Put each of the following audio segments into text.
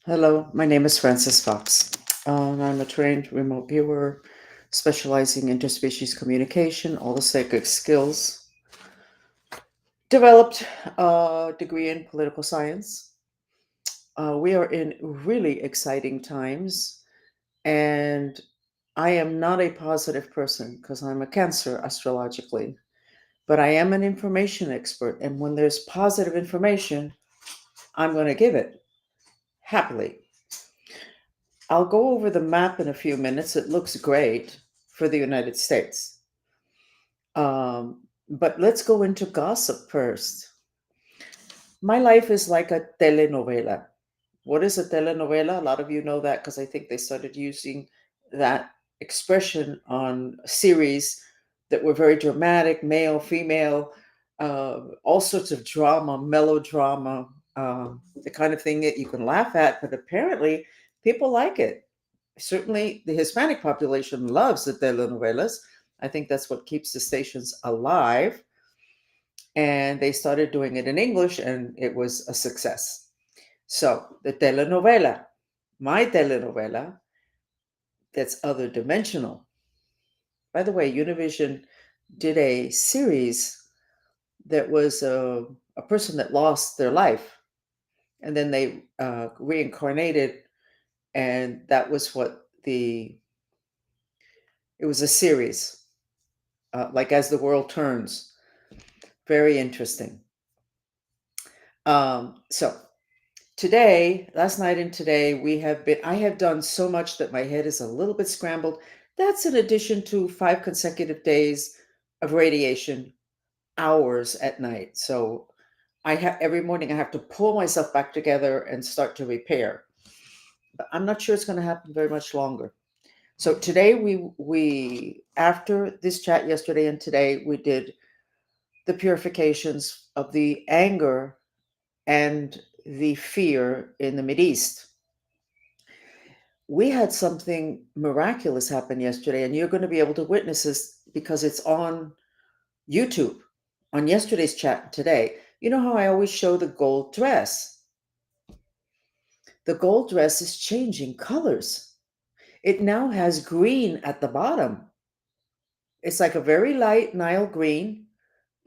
Hello, my name is Frances Fox. I'm a trained remote viewer specializing in interspecies communication, all the psychic skills. Developed a degree in political science. We are in really exciting times, and I am not a positive person because I'm a Cancer astrologically, but I am an information expert. And when there's positive information, I'm going to give it happily. I'll go over the map in a few minutes. It looks great for the United States. But let's go into gossip first. My life is like a telenovela. What is a telenovela? A lot of you know that because I think they started using that expression on series that were very dramatic, male, female, all sorts of drama, melodrama, the kind of thing that you can laugh at, but apparently people like it. Certainly the Hispanic population loves the telenovelas. I think that's what keeps the stations alive. And they started doing it in English, and it was a success. So the telenovela, my telenovela, that's other dimensional. By the way, Univision did a series that was a person that lost their life, and then they reincarnated, and that was what it was a series, like As the World Turns. Very interesting. So today, last night and today, I have done so much that my head is a little bit scrambled. That's in addition to 5 consecutive days of radiation hours at night. So every morning I have to pull myself back together and start to repair. But I'm not sure it's going to happen very much longer. So today we after this chat yesterday and today we did the purifications of the anger and the fear in the Mideast. We had something miraculous happen yesterday, and you're going to be able to witness this because it's on YouTube, on yesterday's chat today. You know how I always show the gold dress? The gold dress is changing colors. It now has green at the bottom. It's like a very light Nile green,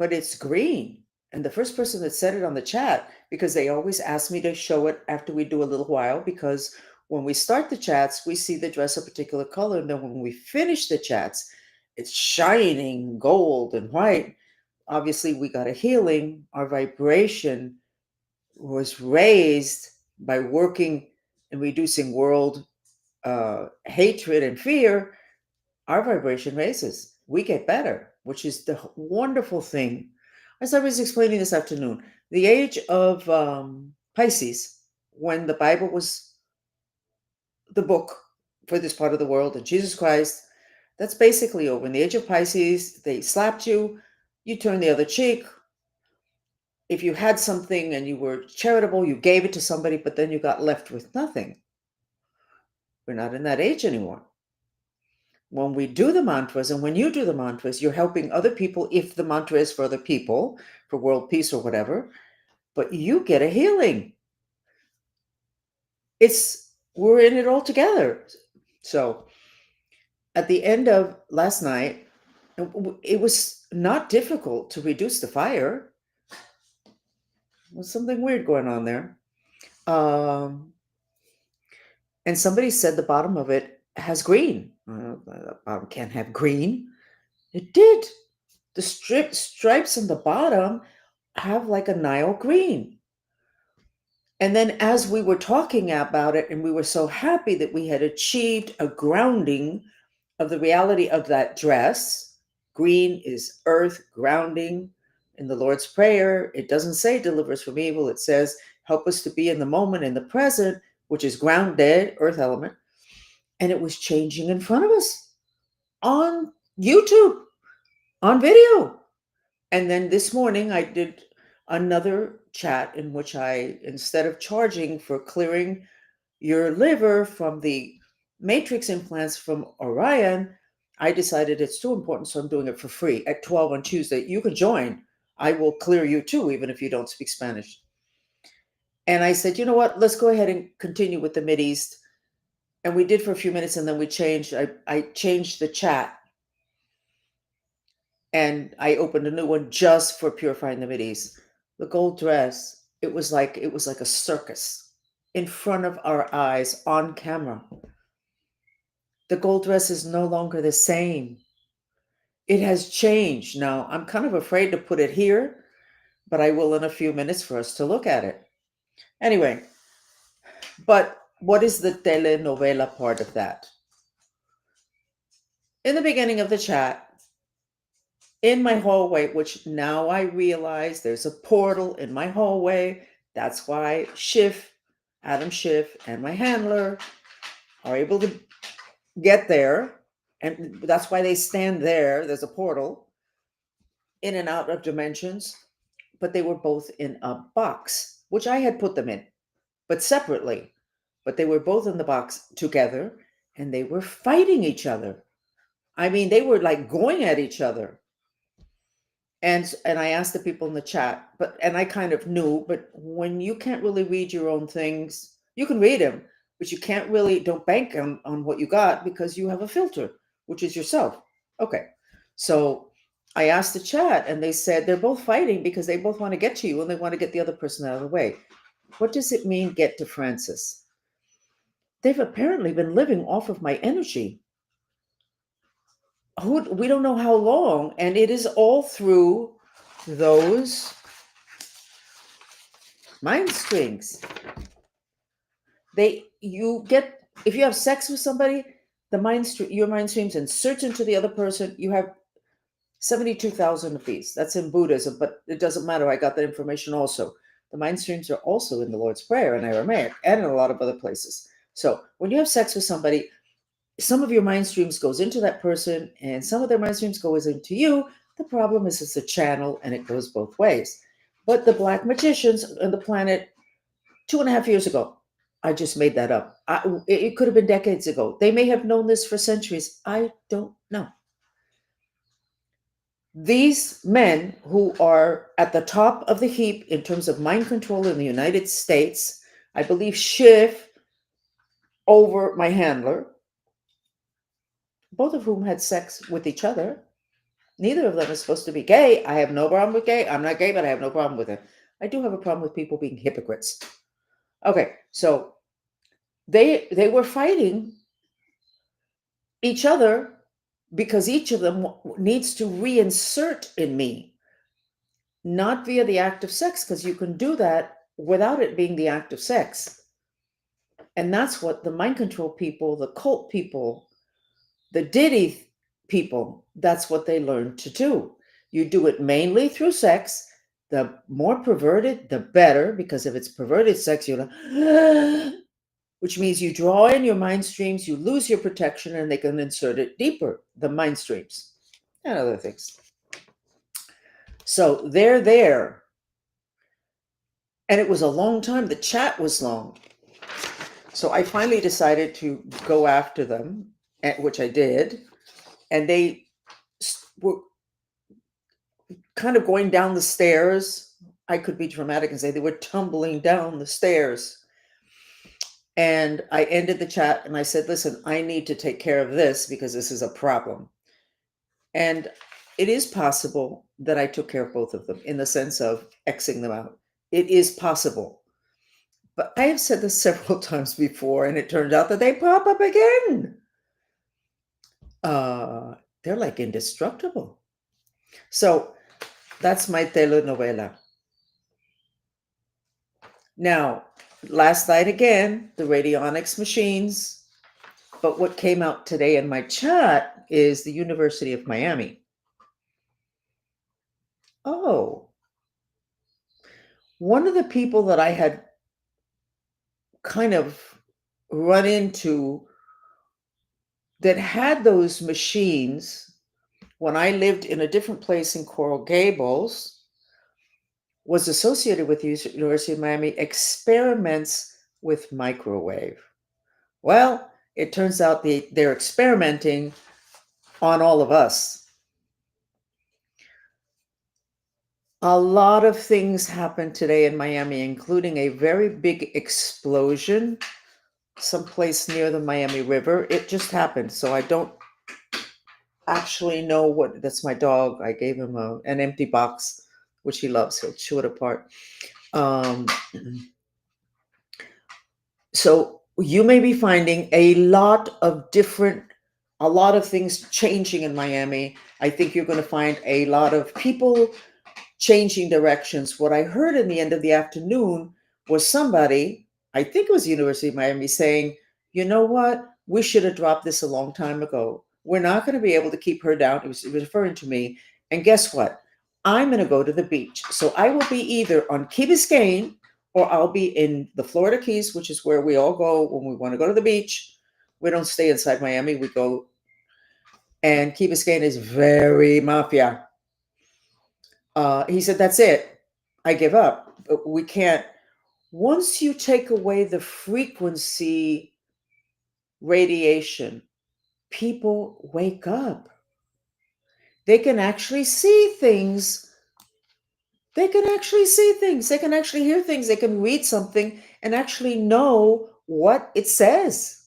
but it's green. And the first person that said it on the chat, because they always ask me to show it after we do a little while, because when we start the chats, we see the dress a particular color. And then when we finish the chats, it's shining gold and white. Obviously, we got a healing. Our vibration was raised by working and reducing world hatred and fear. Our vibration raises. We get better, which is the wonderful thing. As I was explaining this afternoon, the age of Pisces, when the Bible was the book for this part of the world, and Jesus Christ, that's basically over. In the age of Pisces, they slapped you, you turned the other cheek. If you had something and you were charitable, you gave it to somebody, but then you got left with nothing. We're not in that age anymore. When we do the mantras, and when you do the mantras, you're helping other people if the mantra is for other people, for world peace or whatever, but you get a healing. We're in it all together. So at the end of last night, it was not difficult to reduce the fire. There was something weird going on there. And somebody said the bottom of it has green. The bottom can't have green. It did. The stripes on the bottom have like a Nile green. And then as we were talking about it, and we were so happy that we had achieved a grounding of the reality of that dress. Green is earth grounding. In the Lord's Prayer, it doesn't say deliver us from evil. It says help us to be in the moment, in the present, which is grounded, earth element. And it was changing in front of us on YouTube, on video. And then this morning I did another chat in which I, instead of charging for clearing your liver from the matrix implants from Orion, I decided it's too important, so I'm doing it for free at 12 on Tuesday. You can join. I will clear you too, even if you don't speak Spanish. And I said, you know what? Let's go ahead and continue with the Mideast. And we did for a few minutes, and then we changed. I changed the chat, and I opened a new one just for purifying the Mideast. The gold dress, it was like a circus in front of our eyes on camera. The gold dress is no longer the same. It has changed. Now, I'm kind of afraid to put it here, but I will in a few minutes for us to look at it. Anyway, but what is the telenovela part of that? In the beginning of the chat, in my hallway, which now I realize there's a portal in my hallway. That's why Adam Schiff, and my handler are able to get there. And that's why they stand there. There's a portal in and out of dimensions, but they were both in a box, which I had put them in, but separately. But they were both in the box together, and they were fighting each other. I mean, they were like going at each other. And I asked the people in the chat, and I kind of knew, but when you can't really read your own things, you can read them, but you can't really, don't bank on what you got, because you have a filter, which is yourself. Okay. So I asked the chat, and they said they're both fighting because they both want to get to you, and they want to get the other person out of the way. What does it mean, get to Francis? They've apparently been living off of my energy. We don't know how long, and it is all through those mind strings. If you have sex with somebody, your mind streams insert into the other person. You have 72,000 of these. That's in Buddhism, but it doesn't matter. I got that information also. The mind streams are also in the Lord's Prayer in Aramaic and in a lot of other places. So when you have sex with somebody, some of your mind streams goes into that person, and some of their mind streams goes into you. The problem is it's a channel, and it goes both ways. But the black magicians on the planet 2.5 years ago, I just made that up. It could have been decades ago. They may have known this for centuries. I don't know. These men who are at the top of the heap in terms of mind control in the United States, I believe Schiff over my handler, both of whom had sex with each other. Neither of them is supposed to be gay. I have no problem with gay. I'm not gay, but I have no problem with it. I do have a problem with people being hypocrites. Okay, so they were fighting each other because each of them needs to reinsert in me, not via the act of sex, because you can do that without it being the act of sex. And that's what the mind control people, the cult people, the Diddy people, that's what they learn to do. You do it mainly through sex. The more perverted, the better, because if it's perverted sex, you're like, which means you draw in your mind streams, you lose your protection, and they can insert it deeper, the mind streams, and other things. So they're there. And it was a long time. The chat was long. So I finally decided to go after them, which I did. And they were kind of going down the stairs. I could be dramatic and say they were tumbling down the stairs. And I ended the chat and I said, listen, I need to take care of this because this is a problem. And it is possible that I took care of both of them in the sense of Xing them out. It is possible. But I have said this several times before, and it turned out that they pop up again. They're like indestructible. So that's my telenovela. Now, last night again, the radionics machines. But what came out today in my chat is the University of Miami. Oh, one of the people that I had kind of run into that had those machines when I lived in a different place in Coral Gables was associated with the University of Miami experiments with microwave. Well, it turns out they're experimenting on all of us. A lot of things happened today in Miami, including a very big explosion someplace near the Miami River. It just happened, so I don't actually know what. That's my dog. I gave him an empty box, which he loves. He'll chew it apart. Um, so you may be finding a lot of things changing in Miami. I think you're going to find a lot of people changing directions. What I heard in the end of the afternoon was somebody, I think it was the University of Miami, saying, you know what? We should have dropped this a long time ago. We're not going to be able to keep her down. It was referring to me. And guess what? I'm going to go to the beach. So I will be either on Key Biscayne or I'll be in the Florida Keys, which is where we all go when we want to go to the beach. We don't stay inside Miami. We go, and Key Biscayne is very mafia. He said, that's it. I give up. We can't. Once you take away the frequency radiation, people wake up. They can actually see things. They can actually see things. They can actually hear things. They can read something and actually know what it says.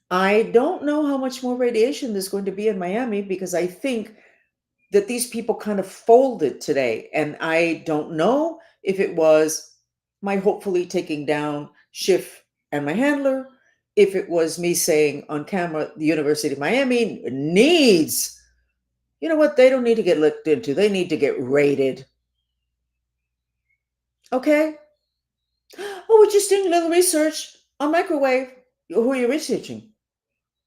I don't know how much more radiation there's going to be in Miami because I think that these people kind of folded today. And I don't know if it was my hopefully taking down Schiff and my handler, if it was me saying on camera, the University of Miami needs, you know what, they don't need to get looked into. They need to get rated. Okay? Oh, we're just doing a little research on microwave. Who are you researching?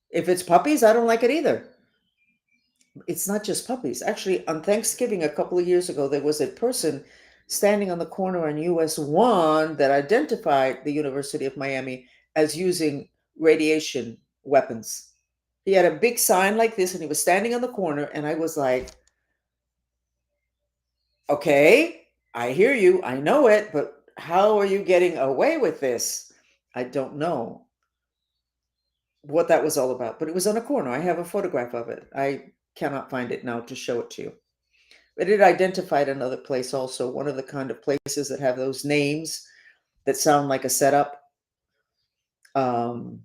If it's puppies, I don't like it either. It's not just puppies. Actually, on Thanksgiving a couple of years ago, there was a person standing on the corner on US 1 that identified the University of Miami as using radiation weapons. He had a big sign like this and he was standing on the corner, and I was like, okay, I hear you, I know it, but how are you getting away with this? I don't know what that was all about, but it was on a corner. I have a photograph of it. I cannot find it now to show it to you. But it identified another place also, one of the kind of places that have those names that sound like a setup. Um,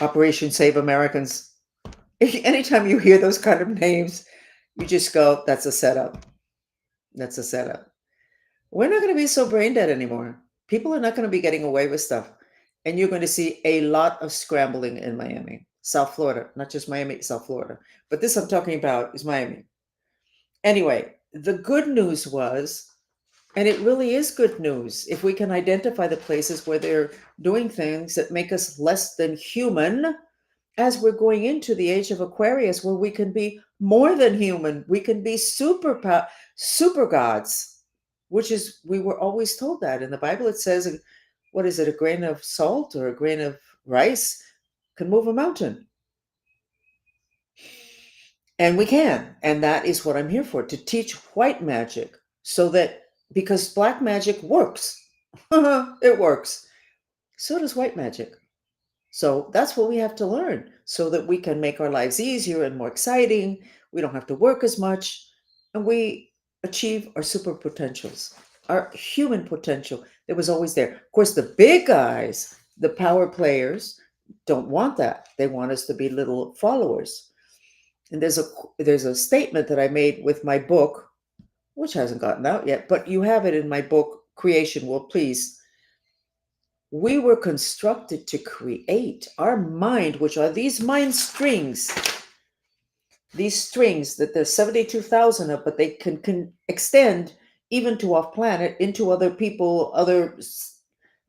Operation Save Americans. Anytime you hear those kind of names, you just go, that's a setup. That's a setup. We're not going to be so brain dead anymore. People are not going to be getting away with stuff. And you're going to see a lot of scrambling in Miami, South Florida, not just Miami, South Florida. But this I'm talking about is Miami. Anyway, the good news was, and it really is good news, if we can identify the places where they're doing things that make us less than human, as we're going into the age of Aquarius, where we can be more than human, we can be super gods, which is, we were always told that in the Bible. It says, what is it, a grain of salt or a grain of rice can move a mountain. And we can. And that is what I'm here for, to teach white magic, so that, because black magic works. It works. So does white magic. So that's what we have to learn so that we can make our lives easier and more exciting. We don't have to work as much, and we achieve our super potentials, our human potential that was always there. Of course, the big guys, the power players, don't want that. They want us to be little followers. And there's a statement that I made with my book, which hasn't gotten out yet, but you have it in my book, Creation Will Please. We were constructed to create. Our mind, which are these mind strings, these strings that there's 72,000 of, but they can extend even to off planet, into other people, other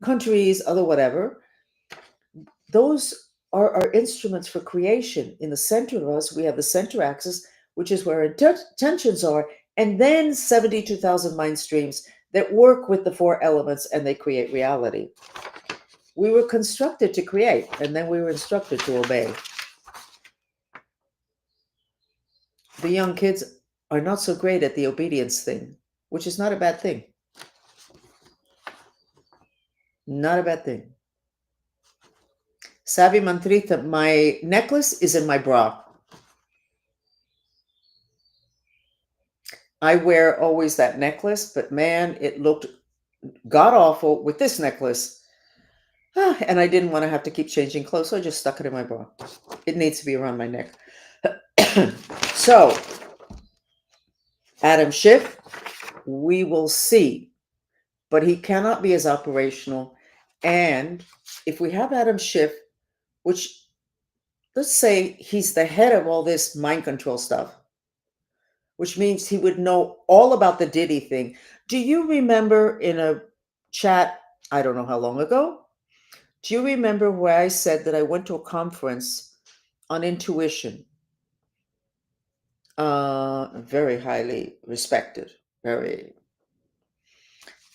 countries, other whatever. Those are our instruments for creation. In the center of us, we have the center axis, which is where our intentions are, and then 72,000 mind streams that work with the four elements and they create reality. We were constructed to create, and then we were instructed to obey. The young kids are not so great at the obedience thing, which is not a bad thing. Not a bad thing. Savi Mantrita, my necklace is in my bra. I wear always that necklace, but man, it looked god awful with this necklace. And I didn't want to have to keep changing clothes, so I just stuck it in my bra. It needs to be around my neck. So, Adam Schiff, we will see, but he cannot be as operational. And if we have Adam Schiff, which let's say he's the head of all this mind control stuff, which means he would know all about the Diddy thing. Do you remember in a chat, I don't know how long ago, do you remember where I said that I went to a conference on intuition? Very highly respected, very.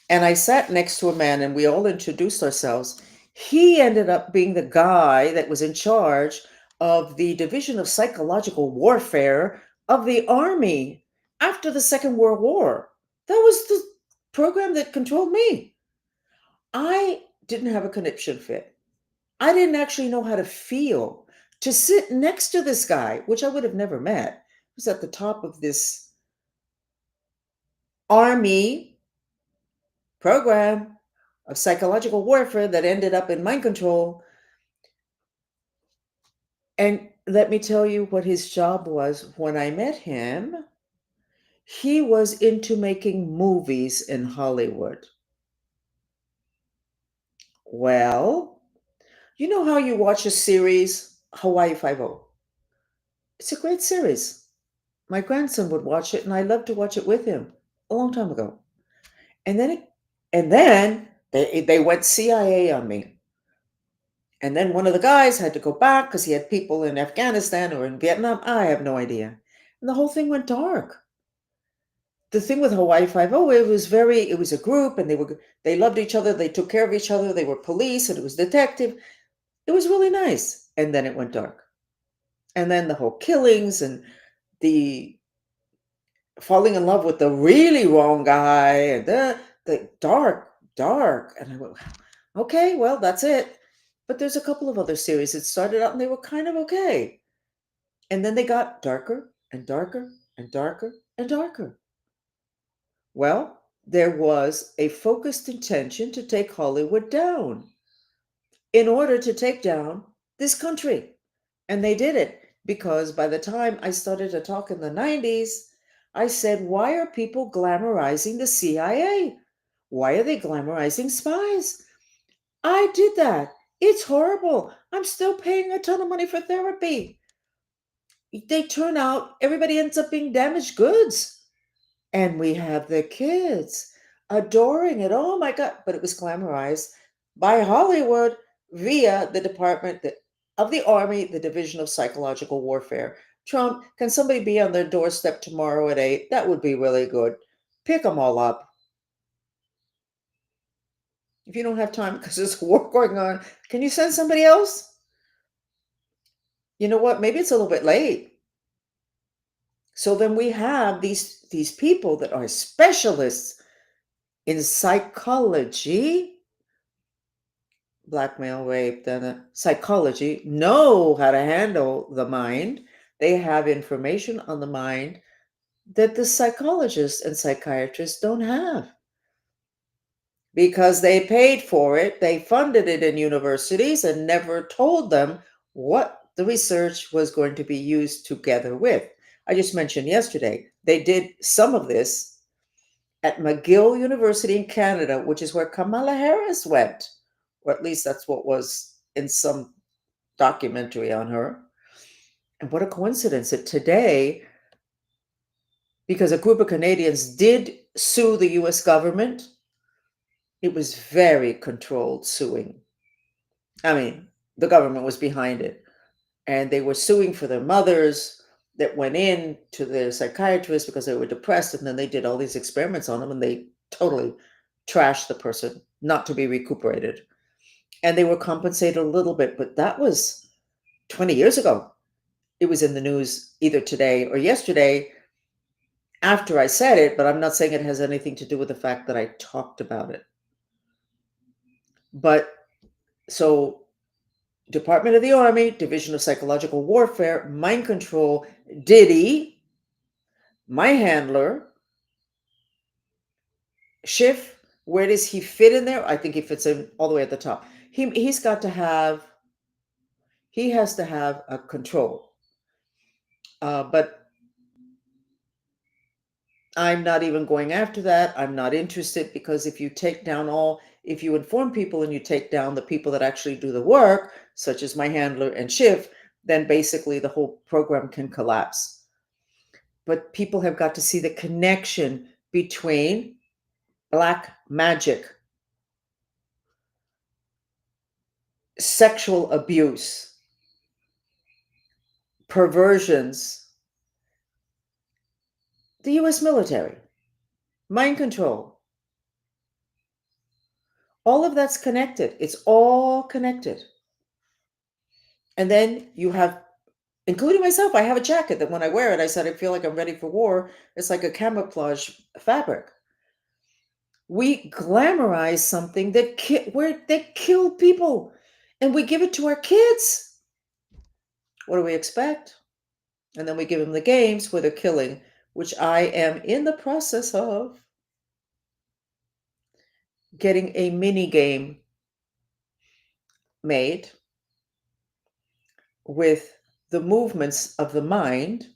And I sat next to a man and we all introduced ourselves. He ended up being the guy that was in charge of the Division of Psychological Warfare of the Army after the Second World War. That was the program that controlled me. I didn't have a conniption fit. I didn't actually know how to feel to sit next to this guy, which I would have never met. He was at the top of this Army program of psychological warfare that ended up in mind control. And let me tell you what his job was when I met him. He was into making movies in Hollywood. Well, you know how you watch a series, Hawaii Five-O? It's a great series. My grandson would watch it, and I loved to watch it with him a long time ago. And then, they went CIA on me. And then one of the guys had to go back because he had people in Afghanistan or in Vietnam. I have no idea. And the whole thing went dark. The thing with Hawaii Five-O, it was a group and they loved each other. They took care of each other. They were police and it was detective. It was really nice. And then it went dark. And then the whole killings and the falling in love with the really wrong guy and the dark. And I went, okay, well, that's it. But there's a couple of other series that started out and they were kind of okay. And then they got darker and darker and darker and darker. Well, there was a focused intention to take Hollywood down in order to take down this country. And they did it because by the time I started to talk in the 90s, I said, why are people glamorizing the CIA? Why are they glamorizing spies? I did that. It's horrible. I'm still paying a ton of money for therapy. They turn out, everybody ends up being damaged goods. And we have the kids adoring it. Oh my God. But it was glamorized by Hollywood via the of the Army, the Division of Psychological Warfare. Trump, can somebody be on their doorstep tomorrow at 8? That would be really good. Pick them all up. If you don't have time because there's a war going on, can you send somebody else? You know what? Maybe it's a little bit late. So then we have these people that are specialists in psychology, blackmail, rape, then psychology, know how to handle the mind. They have information on the mind that the psychologists and psychiatrists don't have because they paid for it. They funded it in universities and never told them what the research was going to be used together with. I just mentioned yesterday, they did some of this at McGill University in Canada, which is where Kamala Harris went, or at least that's what was in some documentary on her. And what a coincidence that today, because a group of Canadians did sue the US government, it was very controlled suing. I mean, the government was behind it. And they were suing for their mothers that went in to the psychiatrist because they were depressed. And then they did all these experiments on them and they totally trashed the person, not to be recuperated. And they were compensated a little bit, but that was 20 years ago. It was in the news either today or yesterday after I said it, but I'm not saying it has anything to do with the fact that I talked about it. But so Department of the Army, Division of Psychological Warfare, mind control, Diddy, my handler, Schiff, where does he fit in there? I think he fits in all the way at the top. He's got to have, he has to have a control. But I'm not even going after that. I'm not interested, because if you take down all, if you inform people and you take down the people that actually do the work, such as my handler and Schiff, then basically the whole program can collapse. But people have got to see the connection between black magic, sexual abuse, perversions, the US military, mind control. All of that's connected. It's all connected. And then you have, including myself, I have a jacket that when I wear it, I said I feel like I'm ready for war. It's like a camouflage fabric. We glamorize something that killed people, and we give it to our kids. What do we expect? And then we give them the games where they're killing, which I am in the process of getting a mini game made with the movements of the mind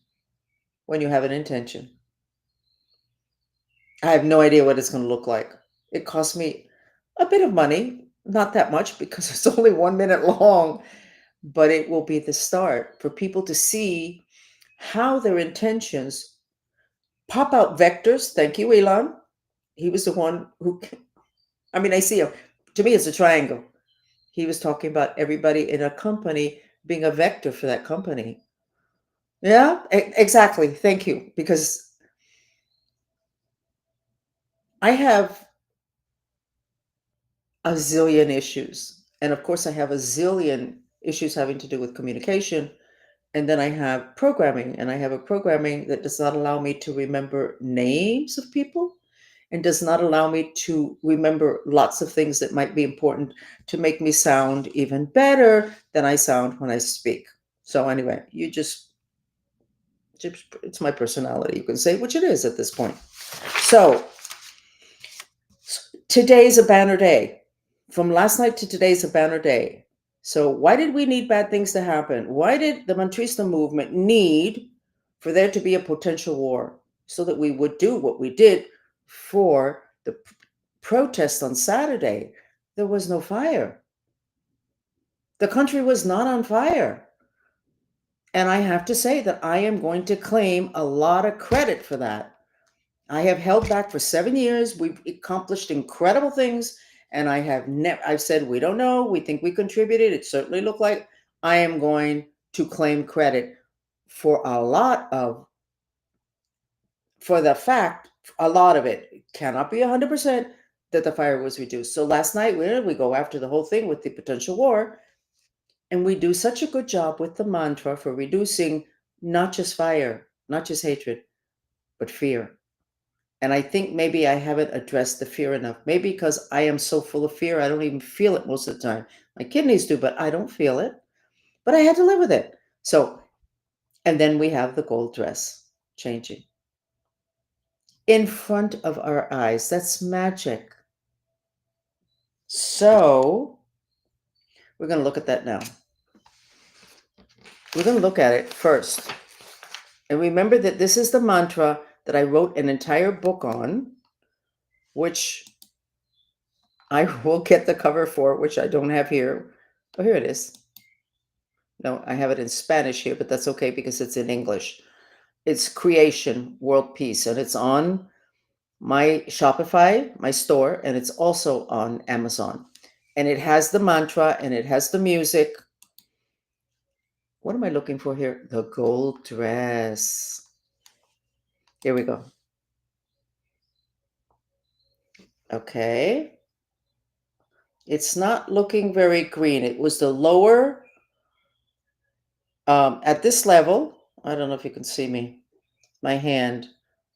when you have an intention. I have no idea what it's going to look like. It cost me a bit of money, not that much because it's only 1 minute long, but it will be the start for people to see how their intentions pop out vectors. Thank you, Elon. He was the one who, I mean, I see him. To me, it's a triangle. He was talking about everybody in a company being a vector for that company. Yeah, exactly. Thank you. Because I have a zillion issues. And of course, I have a zillion issues having to do with communication. And then I have programming, and I have a programming that does not allow me to remember names of people and does not allow me to remember lots of things that might be important to make me sound even better than I sound when I speak. So, anyway, it's my personality, you can say, which it is at this point. So, today's a banner day. From last night to today's a banner day. So why did we need bad things to happen? Why did the Mantrista movement need for there to be a potential war? So that we would do what we did for the protest on Saturday. There was no fire. The country was not on fire. And I have to say that I am going to claim a lot of credit for that. I have held back for 7 years. We've accomplished incredible things. And I have never, I've said, we don't know. We think we contributed. It certainly looked like. I am going to claim credit for for the fact, a lot of it cannot be 100% that the fire was reduced. So last night, we go after the whole thing with the potential war. And we do such a good job with the mantra for reducing not just fire, not just hatred, but fear. And I think maybe I haven't addressed the fear enough. Maybe because I am so full of fear, I don't even feel it most of the time. My kidneys do, but I don't feel it. But I had to live with it. So, and then we have the gold dress changing in front of our eyes. That's magic. So, we're going to look at that now. We're going to look at it first. And remember that this is the mantra that I wrote an entire book on, which I will get the cover for, which I don't have here. Oh, here it is. No, I have it in Spanish here, but that's okay because it's in English. It's Creation, World Peace, and it's on my Shopify, my store, and it's also on Amazon. And it has the mantra and it has the music. What am I looking for here? The gold dress. Here we go. Okay. It's not looking very green. It was the lower, at this level. I don't know if you can see me, my hand.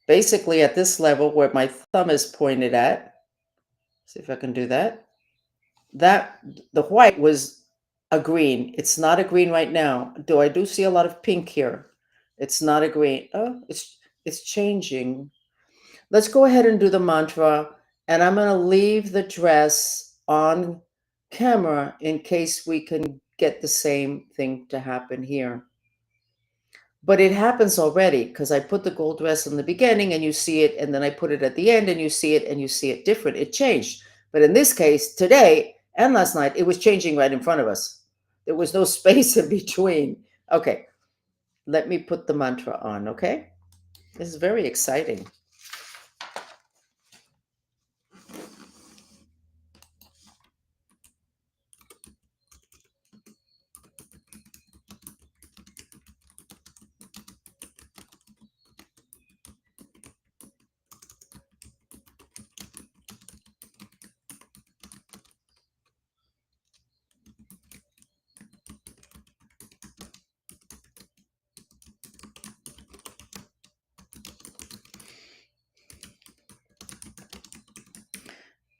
Basically at this level where my thumb is pointed at. See if I can do that. That, the white was a green. It's not a green right now. I do see a lot of pink here. It's not a green. Oh, it's changing. Let's go ahead and do the mantra And I'm going to leave the dress on camera in case we can get the same thing to happen here. But it happens already because I put the gold dress in the beginning and you see it, and then I put it at the end and you see it, and you see it different. It changed. But in this case, today and last night, it was changing right in front of us. There was no space in between. Okay, let me put the mantra on, okay? This is very exciting.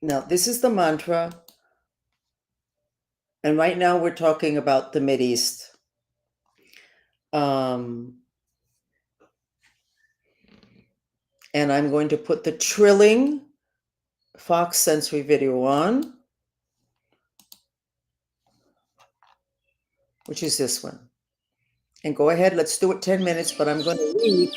Now, this is the mantra, and right now we're talking about the Mideast. And I'm going to put the trilling Fox sensory video on, which is this one. And go ahead, let's do it 10 minutes, but I'm going to read.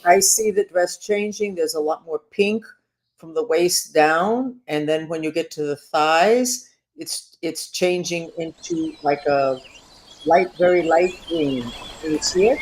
I see the dress changing. There's a lot more pink from the waist down, and then when you get to the thighs, it's changing into like a light, very light green. Can you see it?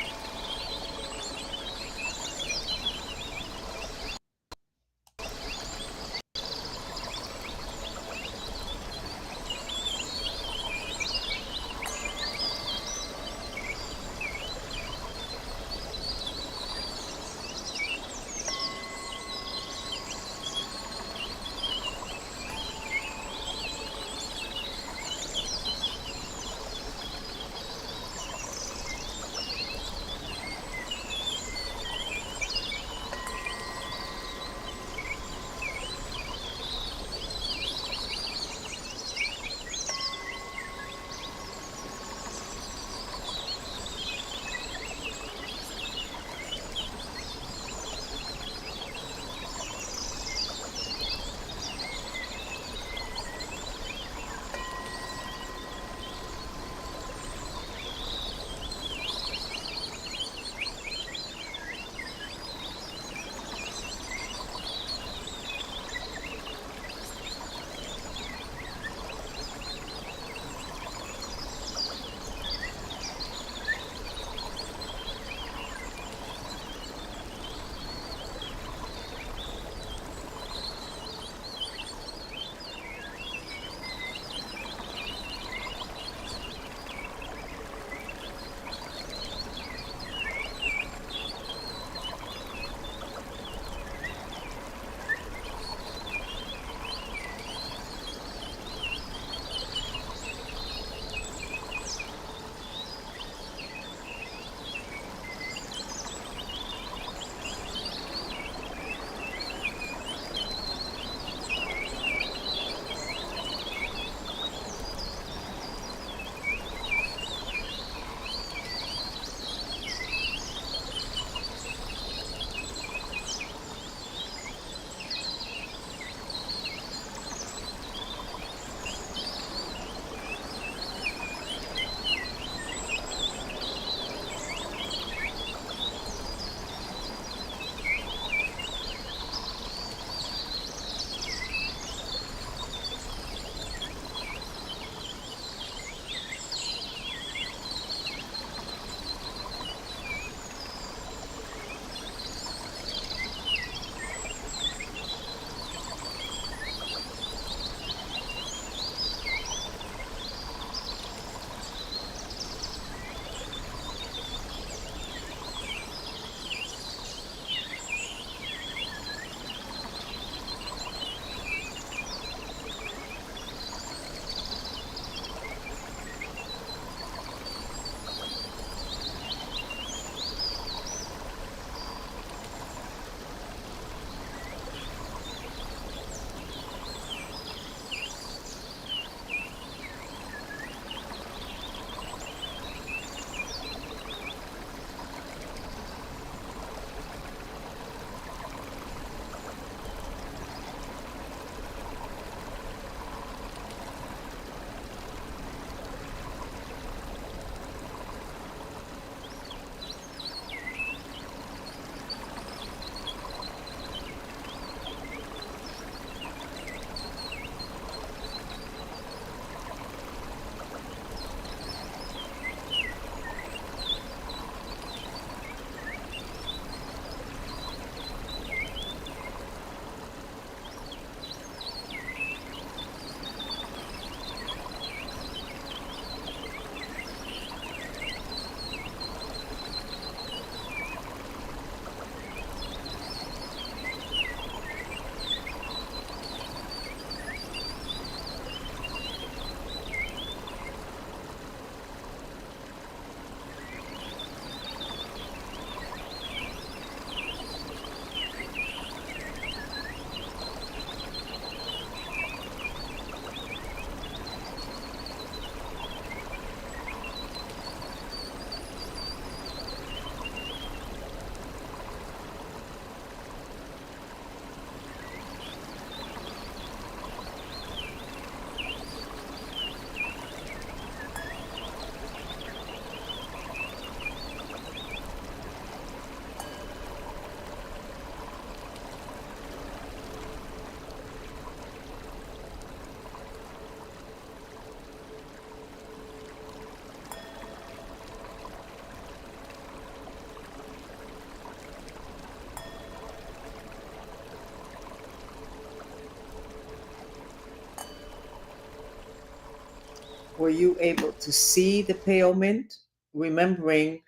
Were you able to see the pale mint? Remembering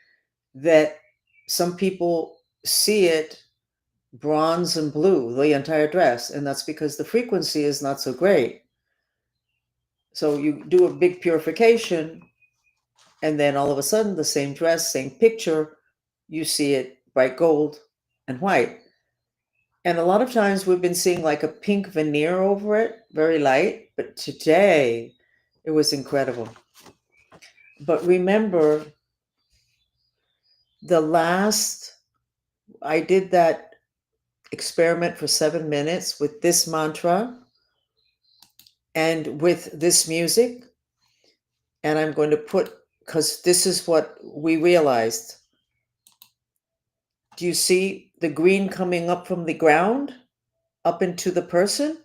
that some people see it bronze and blue, the entire dress, and that's because the frequency is not so great. So you do a big purification, and then all of a sudden, the same dress, same picture, you see it bright gold and white. And a lot of times we've been seeing like a pink veneer over it, very light, but today it was incredible. But remember, the last, I did that experiment for 7 minutes with this mantra and with this music. And I'm going to put, because this is what we realized. Do you see the green coming up from the ground up into the person?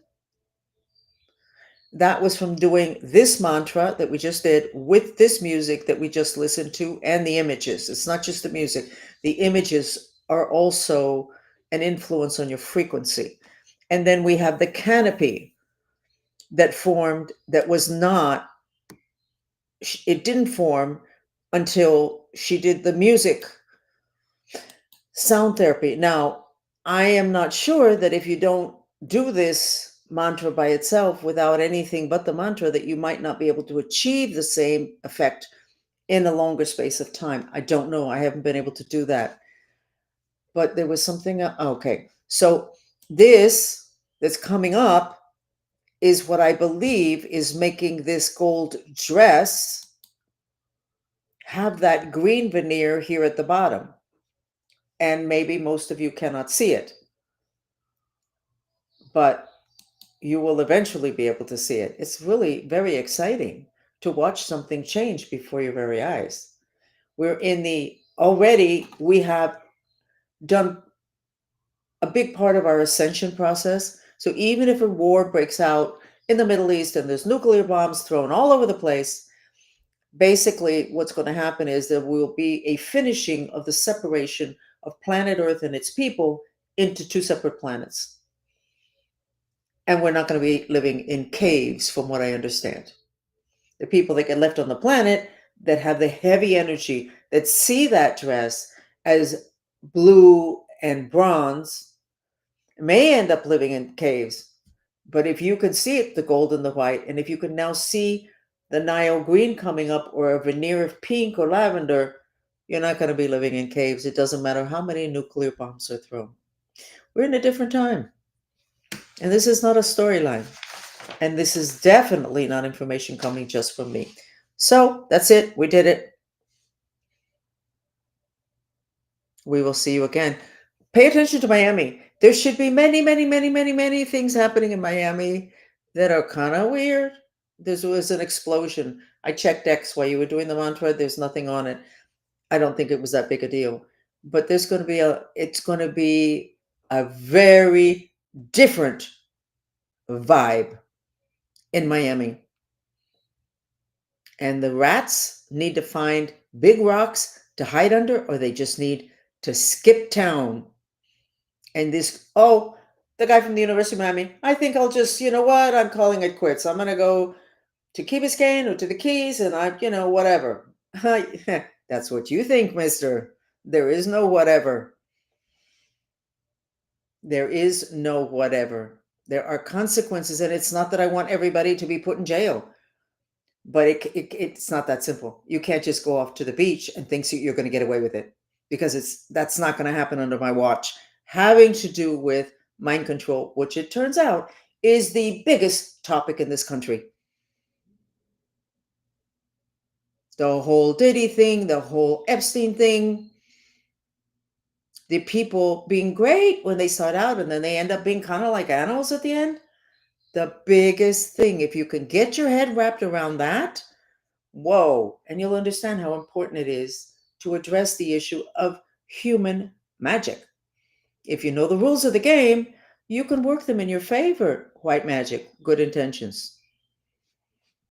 That was from doing this mantra that we just did with this music that we just listened to and the images. It's not just the music, the images are also an influence on your frequency. And then we have the canopy that formed, that was not, it didn't form until she did the music sound therapy. Now, I am not sure that if you don't do this mantra by itself without anything but the mantra, that you might not be able to achieve the same effect in a longer space of time. I don't know. I haven't been able to do that. But there was something. Okay. So this that's coming up is what I believe is making this gold dress have that green veneer here at the bottom. And maybe most of you cannot see it, but you will eventually be able to see it. It's really very exciting to watch something change before your very eyes. We're in the, already we have done a big part of our ascension process. So even if a war breaks out in the Middle East and there's nuclear bombs thrown all over the place, basically what's going to happen is there will be a finishing of the separation of planet Earth and its people into two separate planets. And we're not going to be living in caves, from what I understand. The people that get left on the planet that have the heavy energy, that see that dress as blue and bronze, may end up living in caves. But if you can see it, the gold and the white, and if you can now see the Nile green coming up or a veneer of pink or lavender, you're not going to be living in caves. It doesn't matter how many nuclear bombs are thrown. We're in a different time. And this is not a storyline. And this is definitely not information coming just from me. So that's it. We did it. We will see you again. Pay attention to Miami. There should be many, many, many, many, many things happening in Miami that are kind of weird. There was an explosion. I checked X while you were doing the mantra. There's nothing on it. I don't think it was that big a deal. But it's going to be a very different vibe in Miami. And the rats need to find big rocks to hide under, or they just need to skip town. And the guy from the University of Miami, I think I'll just, you know what? I'm calling it quits. I'm going to go to Key Biscayne or to the Keys and whatever. That's what you think, mister. There is no whatever. There is no whatever. There are consequences. And it's not that I want everybody to be put in jail. But it's not that simple. You can't just go off to the beach and think you're going to get away with it, because that's not going to happen under my watch. Having to do with mind control, which it turns out is the biggest topic in this country. The whole Diddy thing, the whole Epstein thing, the people being great when they start out and then they end up being kind of like animals at the end. The biggest thing, if you can get your head wrapped around that, whoa, and you'll understand how important it is to address the issue of human magic. If you know the rules of the game, you can work them in your favor. White magic, good intentions.